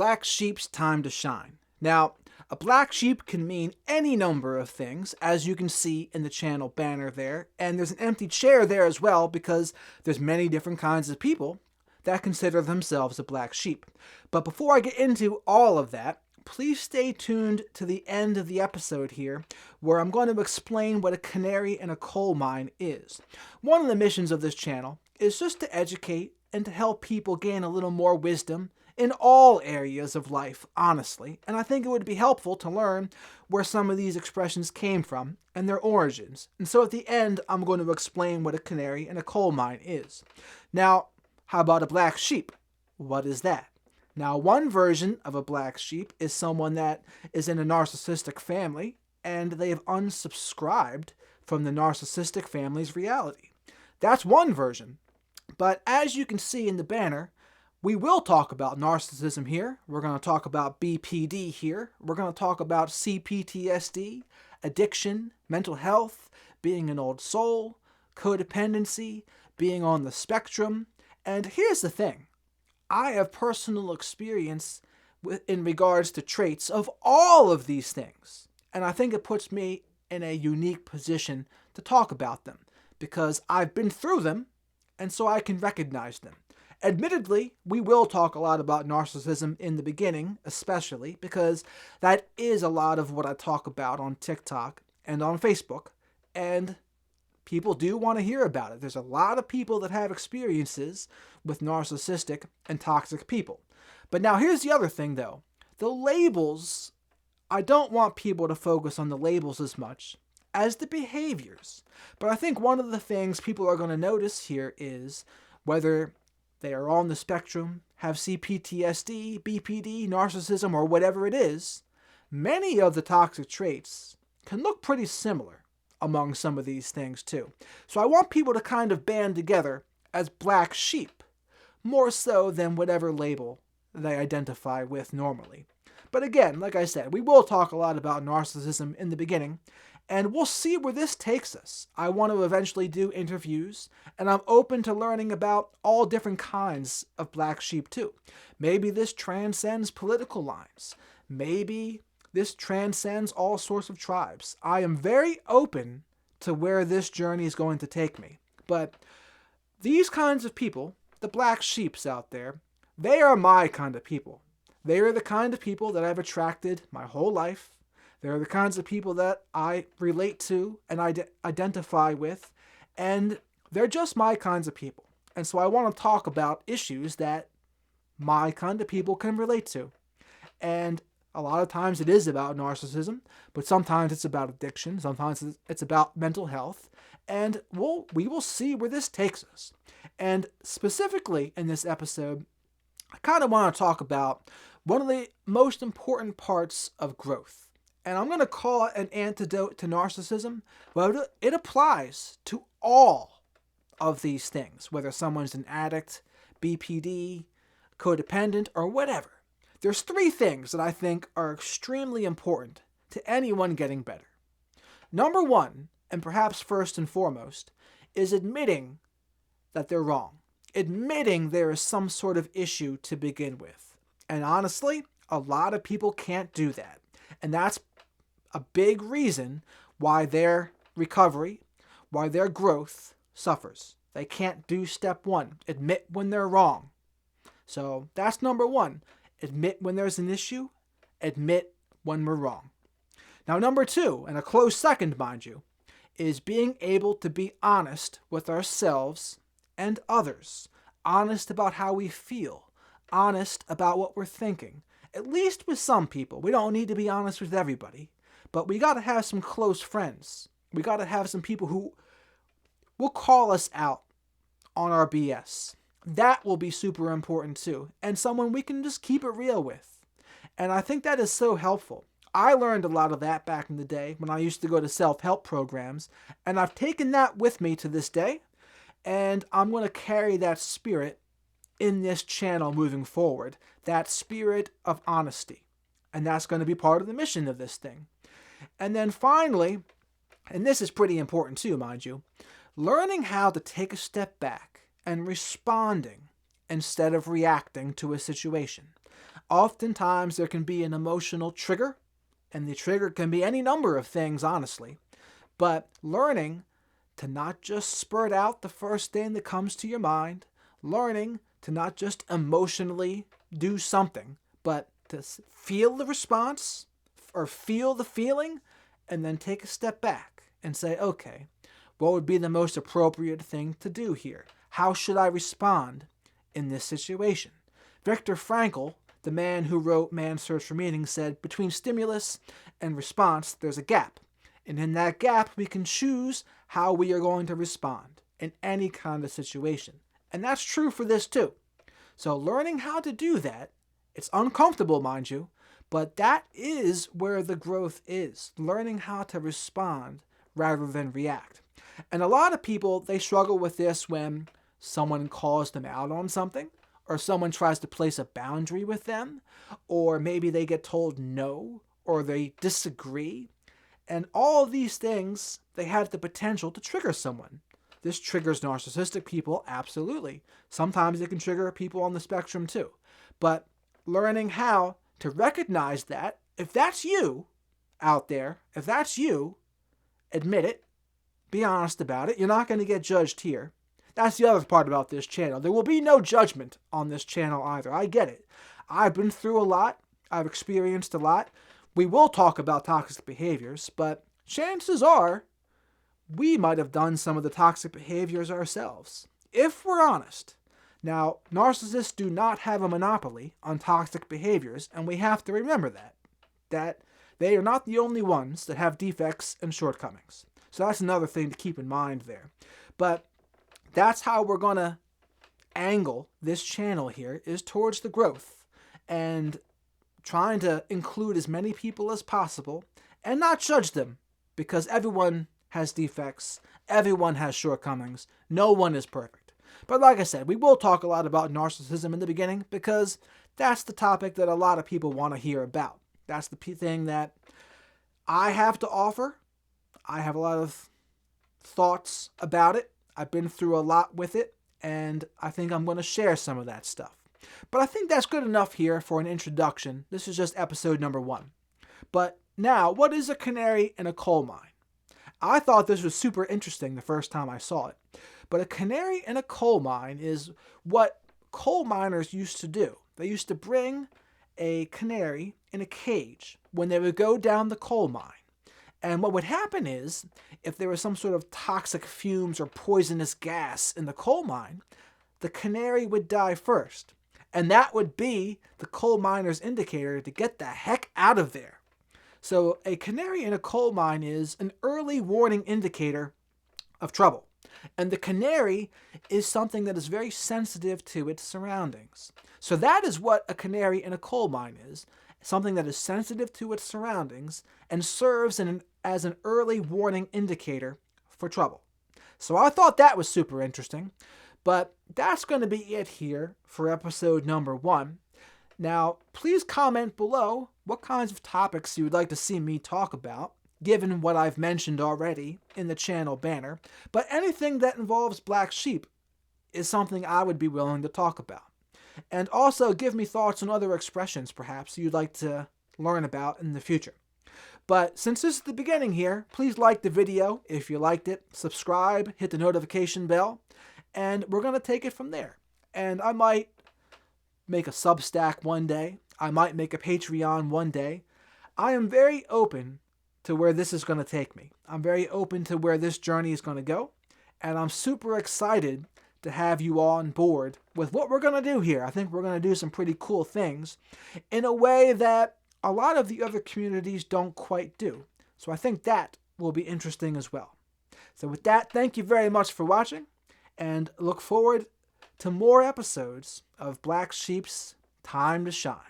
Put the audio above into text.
black sheep's time to shine. Now, a black sheep can mean any number of things, as you can see in the channel banner there, and there's an empty chair there as well because there's many different kinds of people that consider themselves a black sheep. But before I get into all of that, please stay tuned to the end of the episode here, where I'm going to explain what a canary in a coal mine is. One of the missions of this channel is just to educate and to help people gain a little more wisdom in all areas of life, honestly, and I think it would be helpful to learn where some of these expressions came from and their origins. And so at the end, I'm going to explain what a canary in a coal mine is. Now, how about a black sheep? What is that? Now, one version of a black sheep is someone that is in a narcissistic family and they have unsubscribed from the narcissistic family's reality. That's one version. But as you can see in the banner, we will talk about narcissism here. We're going to talk about BPD here. We're going to talk about CPTSD, addiction, mental health, being an old soul, codependency, being on the spectrum. And here's the thing. I have personal experience in regards to traits of all of these things. And I think it puts me in a unique position to talk about them because I've been through them and so I can recognize them. Admittedly, we will talk a lot about narcissism in the beginning, especially because that is a lot of what I talk about on TikTok and on Facebook, and people do want to hear about it. There's a lot of people that have experiences with narcissistic and toxic people. But now here's the other thing though. The labels, I don't want people to focus on the labels as much as the behaviors. But I think one of the things people are going to notice here is whether they are on the spectrum, have CPTSD, BPD, narcissism, or whatever it is, many of the toxic traits can look pretty similar among some of these things too. So I want people to kind of band together as black sheep, more so than whatever label they identify with normally. But again, like I said, we will talk a lot about narcissism in the beginning, and we'll see where this takes us. I want to eventually do interviews, and I'm open to learning about all different kinds of black sheep too. Maybe this transcends political lines. Maybe this transcends all sorts of tribes. I am very open to where this journey is going to take me. But these kinds of people, the black sheeps out there, they are my kind of people. They are the kind of people that I've attracted my whole life. They're the kinds of people that I relate to and identify with, and they're just my kinds of people. And so I want to talk about issues that my kind of people can relate to. And a lot of times it is about narcissism, but sometimes it's about addiction, sometimes it's about mental health, and we will see where this takes us. And specifically in this episode, I kind of want to talk about one of the most important parts of growth. And I'm going to call it an antidote to narcissism, but it applies to all of these things, whether someone's an addict, BPD, codependent, or whatever. There's three things that I think are extremely important to anyone getting better. Number one, and perhaps first and foremost, is admitting that they're wrong. Admitting there is some sort of issue to begin with. And honestly, a lot of people can't do that. And that's a big reason why their recovery, why their growth suffers. They can't do step one, admit when they're wrong. So that's number one. Admit when there's an issue, admit when we're wrong. Now number two, and a close second mind you, is being able to be honest with ourselves and others. Honest about how we feel. Honest about what we're thinking. At least with some people. We don't need to be honest with everybody. But we got to have some close friends. We got to have some people who will call us out on our BS. That will be super important too. And someone we can just keep it real with. And I think that is so helpful. I learned a lot of that back in the day when I used to go to self-help programs. And I've taken that with me to this day. And I'm going to carry that spirit in this channel moving forward. That spirit of honesty. And that's going to be part of the mission of this thing. And then finally, and this is pretty important too, mind you, learning how to take a step back and responding instead of reacting to a situation. Oftentimes there can be an emotional trigger, and the trigger can be any number of things, honestly. But learning to not just spurt out the first thing that comes to your mind, learning to not just emotionally do something, but to feel the response or feel the feeling, and then take a step back and say, okay, what would be the most appropriate thing to do here? How should I respond in this situation? Viktor Frankl, the man who wrote Man's Search for Meaning, said, between stimulus and response, there's a gap. And in that gap, we can choose how we are going to respond in any kind of situation. And that's true for this too. So learning how to do that, it's uncomfortable, mind you, but that is where the growth is. Learning how to respond rather than react. And a lot of people, they struggle with this when someone calls them out on something, or someone tries to place a boundary with them, or maybe they get told no, or they disagree. And all of these things, they have the potential to trigger someone. This triggers narcissistic people, absolutely. Sometimes it can trigger people on the spectrum too. But learning how to recognize that, if that's you out there, if that's you, admit it, be honest about it. You're not going to get judged here. That's the other part about this channel. There will be no judgment on this channel either. I get it. I've been through a lot. I've experienced a lot. We will talk about toxic behaviors, but chances are we might have done some of the toxic behaviors ourselves, if we're honest. Now, narcissists do not have a monopoly on toxic behaviors, and we have to remember that they are not the only ones that have defects and shortcomings. So that's another thing to keep in mind there. But that's how we're going to angle this channel here, is towards the growth and trying to include as many people as possible and not judge them, because everyone has defects, everyone has shortcomings, no one is perfect. But like I said, we will talk a lot about narcissism in the beginning because that's the topic that a lot of people want to hear about. That's the thing that I have to offer. I have a lot of thoughts about it. I've been through a lot with it, and I think I'm going to share some of that stuff. But I think that's good enough here for an introduction. This is just episode number 1. But now, what is a canary in a coal mine? I thought this was super interesting the first time I saw it. But a canary in a coal mine is what coal miners used to do. They used to bring a canary in a cage when they would go down the coal mine. And what would happen is, if there was some sort of toxic fumes or poisonous gas in the coal mine, the canary would die first. And that would be the coal miner's indicator to get the heck out of there. So a canary in a coal mine is an early warning indicator of trouble. And the canary is something that is very sensitive to its surroundings. So that is what a canary in a coal mine is. Something that is sensitive to its surroundings and serves as an early warning indicator for trouble. So I thought that was super interesting. But that's going to be it here for episode number 1. Now, please comment below what kinds of topics you would like to see me talk about, given what I've mentioned already in the channel banner. But anything that involves black sheep is something I would be willing to talk about. And also give me thoughts on other expressions, perhaps, you'd like to learn about in the future. But since this is the beginning here, please like the video if you liked it, subscribe, hit the notification bell, and we're going to take it from there. And I might make a Substack one day. I might make a Patreon one day. I am very open to where this is going to take me. I'm very open to where this journey is going to go. And I'm super excited to have you all on board with what we're going to do here. I think we're going to do some pretty cool things in a way that a lot of the other communities don't quite do. So I think that will be interesting as well. So with that, thank you very much for watching, and look forward to more episodes of Black Sheep's Time to Shine.